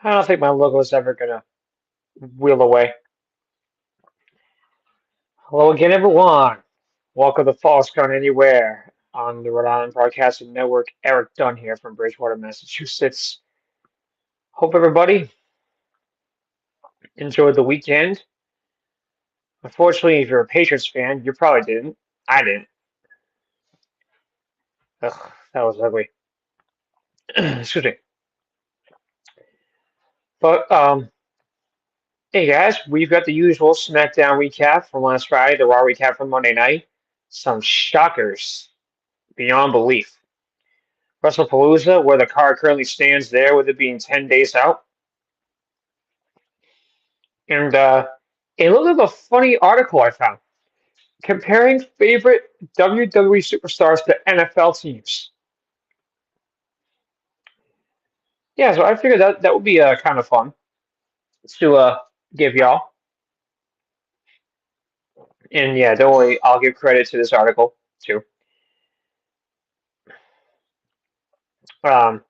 I don't think my logo is ever gonna wheel away. Hello again, everyone. Welcome to False Count Anywhere on the Rhode Island Broadcasting Network. Erik Dunn here from Bridgewater, Massachusetts. Hope everybody enjoyed the weekend. Unfortunately, if you're a Patriots fan, you probably didn't. I didn't. Ugh, that was ugly. Excuse me. But hey guys, we've got the usual SmackDown recap from last Friday, the Raw recap from Monday night. Some shockers beyond belief. WrestlePalooza, where the card currently stands there, with it being 10 days out. And a little bit of a funny article I found comparing favorite WWE superstars to NFL teams. Yeah, so I figured that would be kind of fun to give y'all. And yeah, don't worry, I'll give credit to this article too. Um,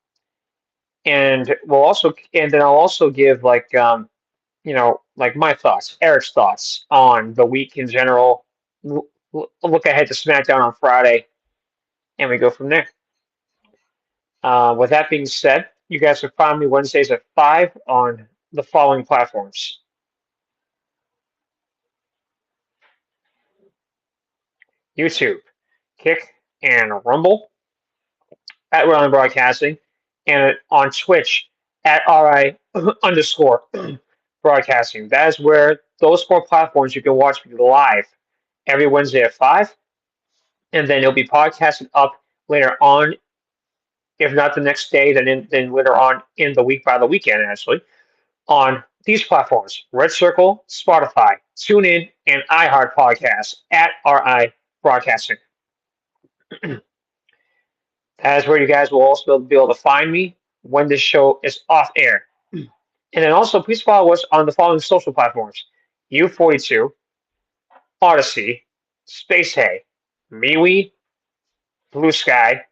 and then I'll also give like my thoughts, Eric's thoughts on the week in general. Look ahead to SmackDown on Friday, and we go from there. With that being said, you guys can find me Wednesdays at 5 on the following platforms: YouTube, Kick, and Rumble at Rhode Island Broadcasting, and on Twitch at RI underscore broadcasting. That is where those four platforms you can watch me live every Wednesday at 5, and then it'll be podcasted up later on, if not the next day, then later on in the week by the weekend, actually, on these platforms: Red Circle, Spotify, TuneIn, and iHeart Podcasts at RI Broadcasting. That is where you guys will also be able to find me when this show is off air. And then also, please follow us on the following social platforms: U42, Odyssey, Space Hay, MeWe, Blue Sky,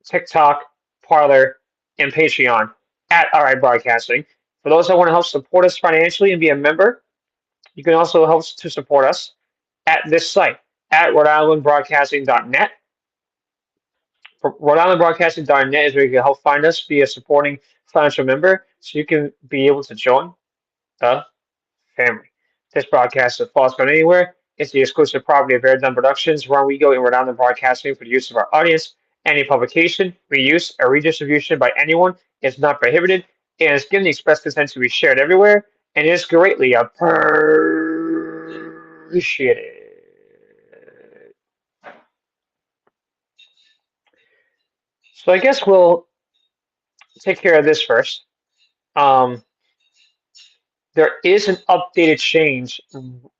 TikTok, Parlor, and Patreon at RI Broadcasting. For those that want to help support us financially and be a member, you can also help to support us at this site at Rhode RhodeIslandBroadcasting.net is where you can help find us, be a supporting financial member, so you can be able to join the family. This broadcast is Falls Count Anywhere. It's the exclusive property of Erik Dunn Productions, where we go in Rhode Island Broadcasting for the use of our audience. Any publication, reuse, or redistribution by anyone is not prohibited and is given the express consent to be shared everywhere and is greatly appreciated. So I guess we'll take care of this first. Um, there is an updated change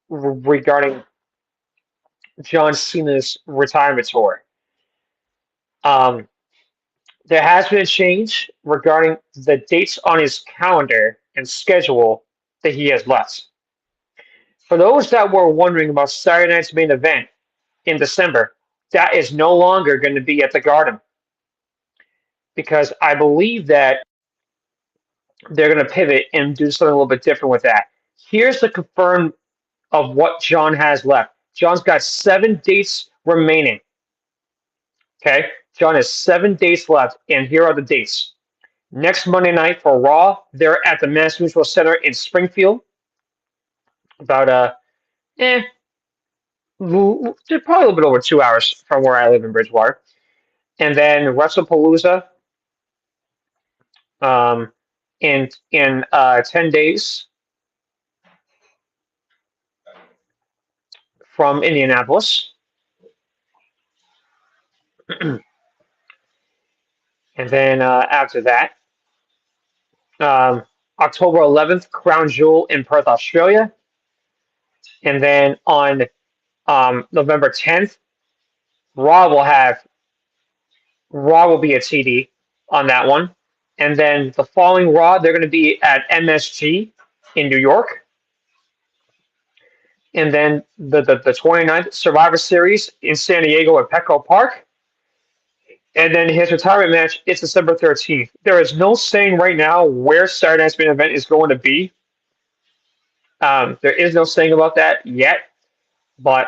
regarding John Cena's retirement tour. Um, there has been a change regarding the dates on his calendar and schedule that he has left. For those that were wondering about Saturday night's main event in December, that is no longer going to be at the Garden, because I believe that they're going to pivot and do something a little bit different with that. Here's the confirmed of what John has left. John's got 7 dates remaining. Okay, John has 7 dates left, and here are the dates. Next Monday night for Raw, they're at the Mass Mutual Center in Springfield. About eh, probably a little bit over 2 hours from where I live in Bridgewater. And then WrestlePalooza um, in 10 days from Indianapolis. And then after that, um, October 11th, Crown Jewel in Perth, Australia. And then on November 10th, Raw will have Raw will be a TD on that one. And then the following Raw, they're going to be at MSG in New York. And then the 29th, Survivor Series in San Diego at Petco Park. And then his retirement match is December 13th. There is no saying right now where Saturday Night's main event is going to be. There is no saying about that yet. But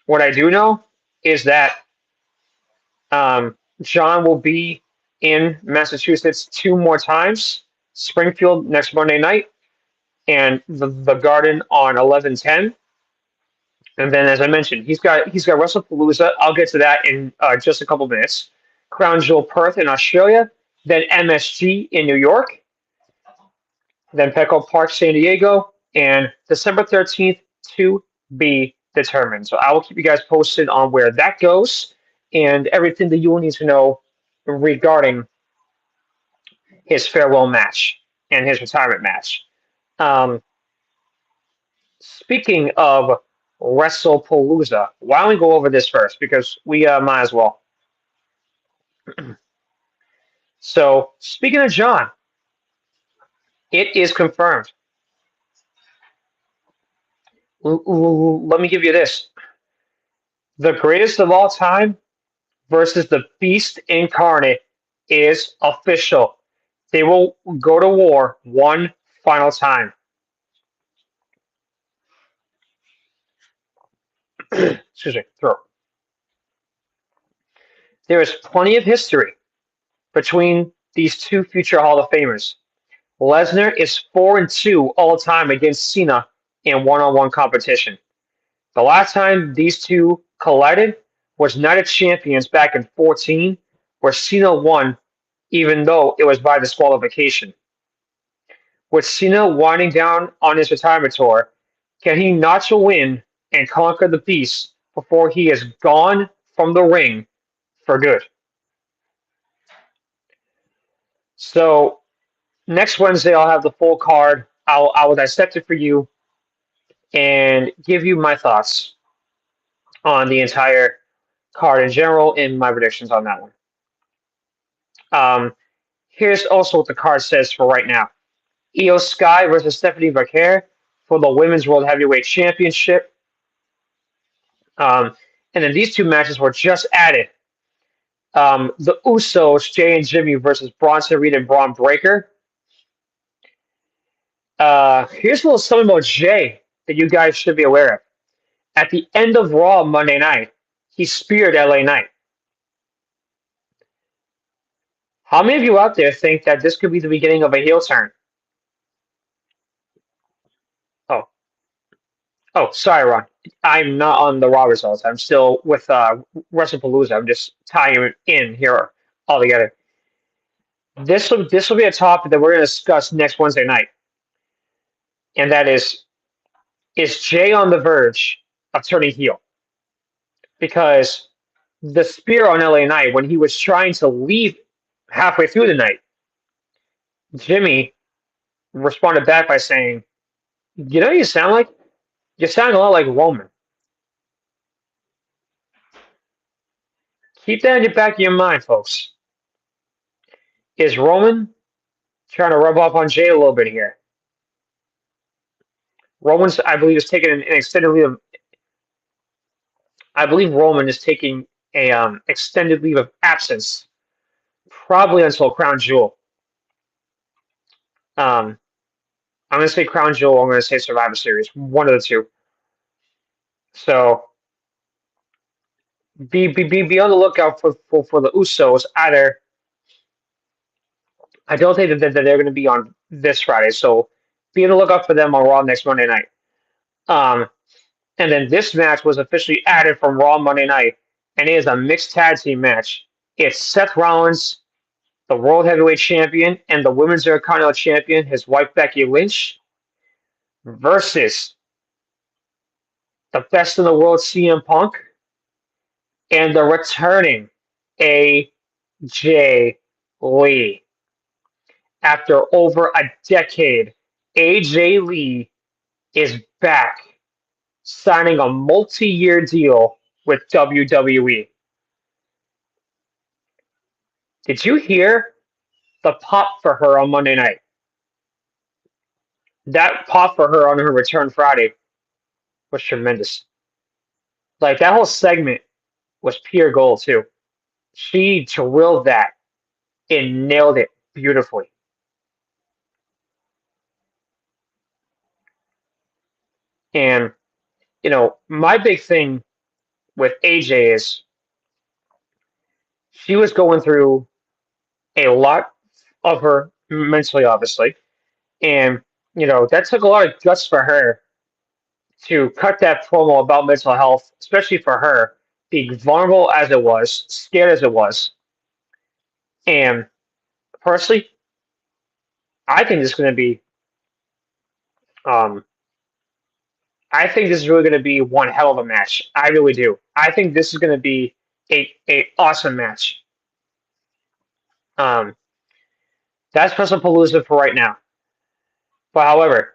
what I do know is that John will be in Massachusetts 2 more times. Springfield next Monday night, and the Garden on 11/10. And then, as I mentioned, he's got WrestlePalooza. I'll get to that in just a couple minutes. Crown Jewel Perth in Australia, then MSG in New York, then Petco Park, San Diego, and December 13th to be determined. So I will keep you guys posted on where that goes and everything that you will need to know regarding his farewell match and his retirement match. Um, Speaking of WrestlePalooza, why don't we go over this first? Because we might as well. So, speaking of John, it is confirmed. Let me give you this: the greatest of all time versus the Beast incarnate is official. They will go to war one final time. Excuse me, throat. There is plenty of history between these two future Hall of Famers. Lesnar is 4-2 all time against Cena in one-on-one competition. The last time these two collided was Night of Champions back in 14, where Cena won, even though it was by disqualification. With Cena winding down on his retirement tour, can he notch a win and conquer the Beast before he is gone from the ring for good? So next Wednesday, I'll have the full card. I will dissect it for you and give you my thoughts on the entire card in general and my predictions on that one. Um, Here's also what the card says for right now: Io Sky versus Stephanie Becker for the Women's World Heavyweight Championship. And then these two matches were just added. The Usos, Jay and Jimmy versus Bronson Reed and Braun Breaker. Here's a little something about Jay that you guys should be aware of. At the end of Raw Monday night, he speared LA Knight. How many of you out there think that this could be the beginning of a heel turn? Oh, oh, sorry, Ron. I'm not on the Raw results. I'm still with WrestlePalooza. I'm just tying it in here all together. This will be a topic that we're going to discuss next Wednesday night, and that is Jay on the verge of turning heel? Because the spear on LA Knight, when he was trying to leave halfway through the night, Jimmy responded back by saying, "You know what you sound like? You sound a lot like Roman." Keep that in the back of your mind, folks. Is Roman trying to rub off on Jay a little bit here? Roman's, I believe, is taking an extended leave of. I believe Roman is taking a extended leave of absence, probably until Crown Jewel. Um, I'm going to say Crown Jewel. I'm going to say Survivor Series. One of the two. So be on the lookout for the Usos. Either I don't think that they're going to be on this Friday, so be on the lookout for them on Raw next Monday night. Um, and then this match was officially added from Raw Monday night, and it is a mixed tag team match. It's Seth Rollins, the World Heavyweight Champion, and the Women's Intercontinental Champion, his wife Becky Lynch, versus the best in the world CM Punk and the returning AJ Lee. After over a decade, AJ Lee is back, signing a multi-year deal with WWE. Did you hear the pop for her on Monday night? That pop for her on her return Friday was tremendous. Like that whole segment was pure gold too. She drilled that and nailed it beautifully. And my big thing with AJ is she was going through a lot of her mentally, obviously, and that took a lot of guts for her to cut that promo about mental health, especially for her, being vulnerable as it was, scared as it was. And personally, I think this is going to be, um, I think this is really going to be one hell of a match. I really do. I think this is going to be a awesome match. Um, that's WrestlePalooza for right now. But however,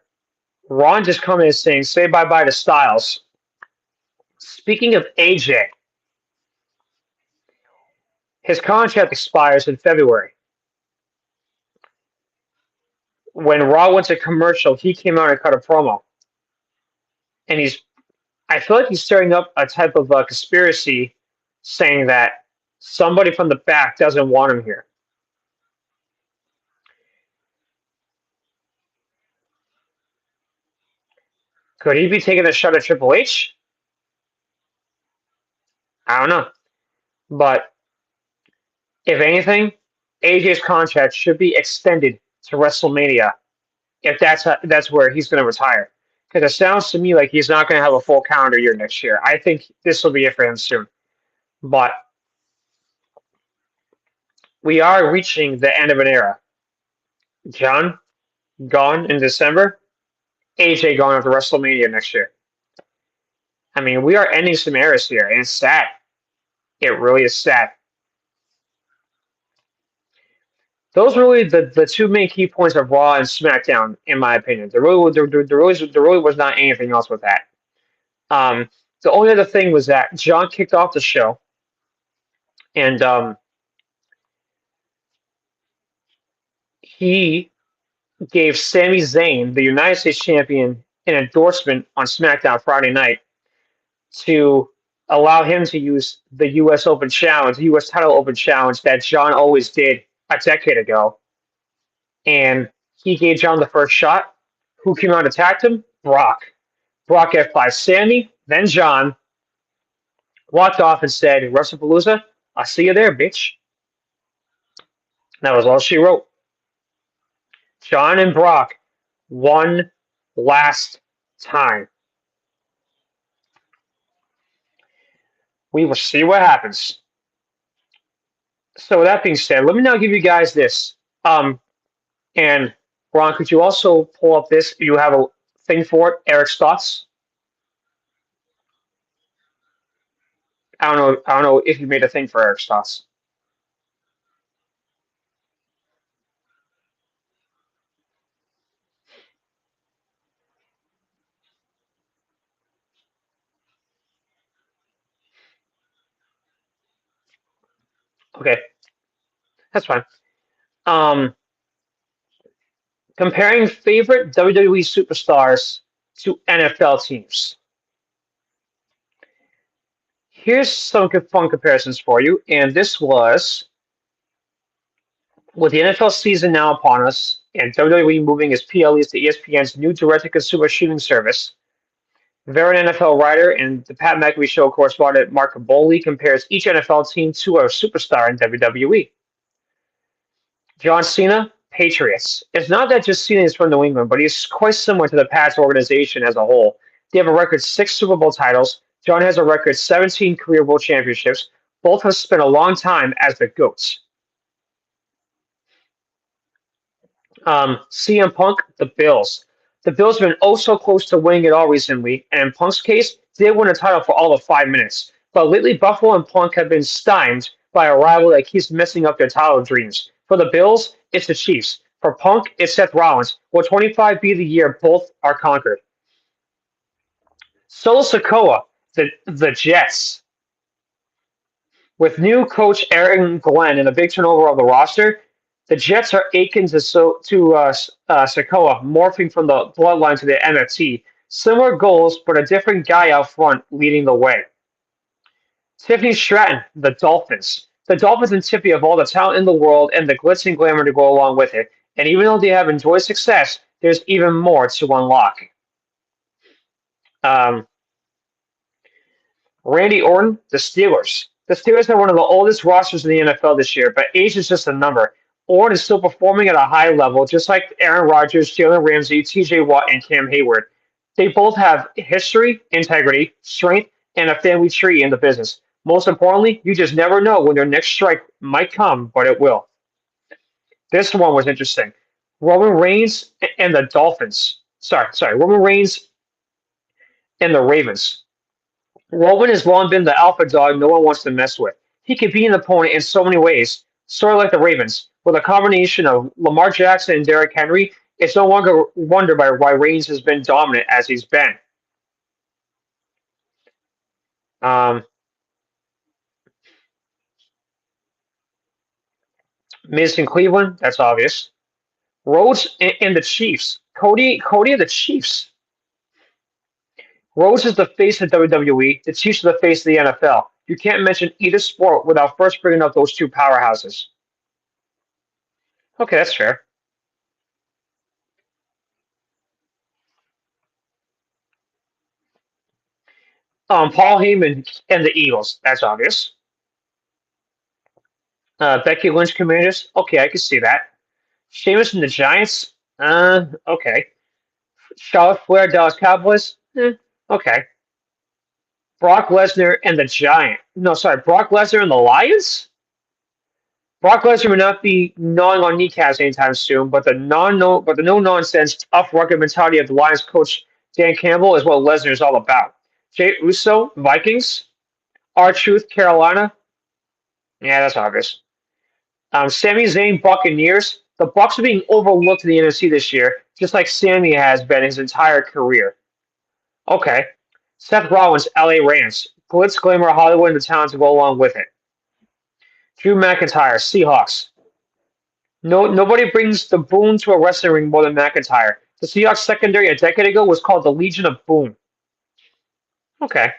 Ron just coming in saying say bye bye to Styles. Speaking of AJ, his contract expires in February. When Raw went to commercial, he came out and cut a promo, and I feel like he's stirring up a type of conspiracy, saying that somebody from the back doesn't want him here. Could he be taking a shot at Triple H? I don't know, but if anything, AJ's contract should be extended to WrestleMania if that's where he's going to retire. Because it sounds to me like he's not going to have a full calendar year next year. I think this will be it for him soon. But we are reaching the end of an era. John gone in December, AJ gone after WrestleMania next year. I mean, we are ending some eras here, and it's sad. It really is sad. Those are really the two main key points of Raw and SmackDown, in my opinion. There really was not anything else with that. Um, the only other thing was that John kicked off the show, and he gave Sami Zayn, the United States champion, an endorsement on SmackDown Friday night to allow him to use the U.S. Open Challenge, the U.S. Title Open Challenge that John always did a decade ago. And he gave John the first shot. Who came out and attacked him? Brock. Brock F5 Sami, then John, walked off and said, WrestlePalooza, I'll see you there, bitch. That was all she wrote. John and Brock, one last time. We will see what happens. So with that being said, let me now give you guys this. And Ron, could you also pull up this? You have a thing for it, Eric's thoughts. I don't know if you made a thing for Eric's thoughts. Okay, that's fine. Um, Comparing favorite WWE superstars to NFL teams. Here's some fun comparisons for you, and this was with the NFL season now upon us, and WWE moving its PLEs to ESPN's new direct-to-consumer streaming service. Veteran NFL writer and the Pat McAfee Show correspondent Mark Caboli compares each NFL team to a superstar in WWE. John Cena, Patriots. It's not that just Cena is from New England, but he's quite similar to the Pats organization as a whole. They have a record 6 Super Bowl titles. John has a record 17 career world championships. Both have spent a long time as the GOATs. CM Punk, the Bills. The Bills have been oh so close to winning it all recently, and in Punk's case, did win a title for all of 5 minutes. But lately, Buffalo and Punk have been stymied by a rival that keeps messing up their title dreams. For the Bills, it's the Chiefs. For Punk, it's Seth Rollins. Will 25 be the year both are conquered? Solo Sikoa, the Jets. With new coach Aaron Glenn and a big turnover of the roster, the Jets are akin to Sikoa, morphing from the bloodline to the MFT. Similar goals, but a different guy out front leading the way. Tiffany Stratton, the Dolphins. The Dolphins and Tippy have all the talent in the world and the glitz and glamour to go along with it. And even though they have enjoyed success, there's even more to unlock. Um, Randy Orton, the Steelers. The Steelers have one of the oldest rosters in the NFL this year, but age is just a number. Orton is still performing at a high level, just like Aaron Rodgers, Jalen Ramsey, TJ Watt, and Cam Hayward. They both have history, integrity, strength, and a family tree in the business. Most importantly, you just never know when their next strike might come, but it will. This one was interesting. Roman Reigns and the Dolphins. Sorry, Roman Reigns and the Ravens. Roman has long been the alpha dog no one wants to mess with. He can beat an opponent in so many ways, sort of like the Ravens. With a combination of Lamar Jackson and Derrick Henry, it's no longer wonder why Reigns has been dominant as he's been. Um, Miz in Cleveland, that's obvious. Rhodes and the Chiefs. Cody and the Chiefs. Rhodes is the face of WWE. The Chiefs are the face of the NFL. You can't mention either sport without first bringing up those two powerhouses. Okay, that's fair. Paul Heyman and the Eagles. That's obvious. Becky Lynch Commanders. Okay, I can see that. Sheamus and the Giants. Okay. Charlotte Flair Dallas Cowboys. Okay. Brock Lesnar and the Giant. No, sorry, Brock Lesnar and the Lions. Brock Lesnar will not be gnawing on kneecaps anytime soon, but the no nonsense, tough rugged mentality of the Lions coach Dan Campbell is what Lesnar is all about. Jay Uso, Vikings. R-Truth, Carolina. Yeah, that's obvious. Sami Zayn, Buccaneers. The Bucks are being overlooked in the NFC this year, just like Sami has been his entire career. Okay. Seth Rollins, LA Rams. Glitz, glamour, Hollywood, and the talent to go along with it. Drew McIntyre, Seahawks. No, nobody brings the boom to a wrestling ring more than McIntyre. The Seahawks secondary a decade ago was called the Legion of Boom. Okay.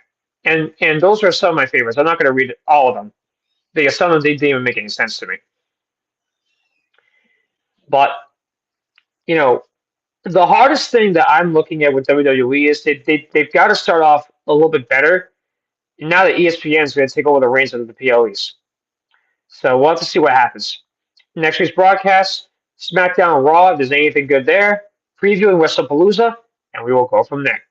And those are some of my favorites. I'm not going to read all of them. Some of them they didn't even make any sense to me. But, you know, the hardest thing that I'm looking at with WWE is they've got to start off a little bit better. Now that ESPN is going to take over the reins of the PLEs. So we'll have to see what happens. Next week's broadcast, SmackDown Raw, if there's anything good there, previewing WrestlePalooza, and we will go from there.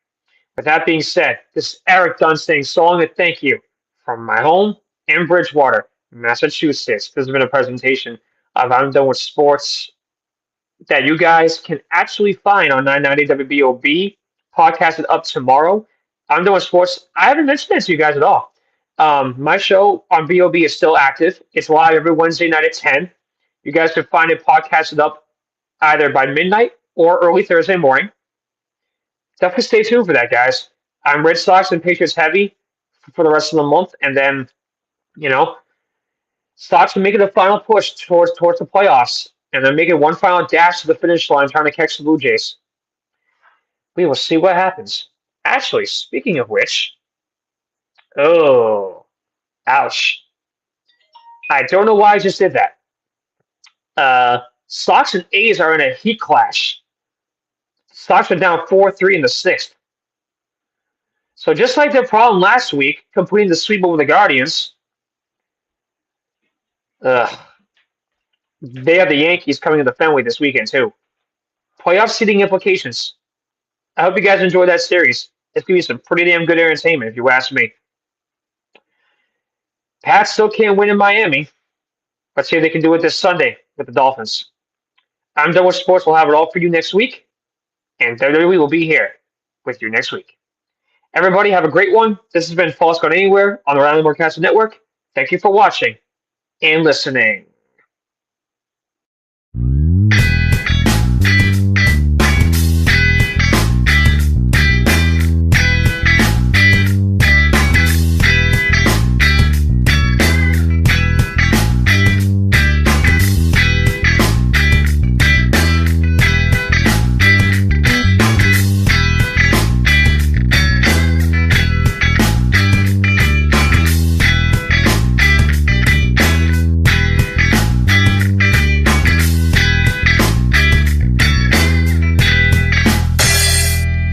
With that being said, this is Erik Dunn saying so long and thank you from my home in Bridgewater, Massachusetts. This has been a presentation of I'm Done with Sports that you guys can actually find on 990 WBOB, podcasted up tomorrow. I'm Done with Sports. I haven't mentioned that to you guys at all. My show on BOB is still active. It's live every Wednesday night at 10. You guys can find it podcasted up either by midnight or early Thursday morning. Definitely stay tuned for that, guys. I'm Red Sox and Patriots heavy for the rest of the month, and then, you know, Sox are making a final push towards the playoffs, and they're making one final dash to the finish line, trying to catch the Blue Jays. We will see what happens. Actually, speaking of which, oh, ouch! I don't know why I just did that. Sox and A's are in a heat clash. Sox are down 4-3 in the sixth. So just like their problem last week, completing the sweep over the Guardians, they have the Yankees coming to the Fenway this weekend too. Playoff seeding implications. I hope you guys enjoyed that series. It's going to be some pretty damn good entertainment, if you ask me. Pats still can't win in Miami. Let's see if they can do it this Sunday with the Dolphins. I'm Done with Sports. We'll have it all for you next week. And WWE will be here with you next week. Everybody have a great one. This has been False Gone Anywhere on the Rally Broadcasting Network. Thank you for watching and listening.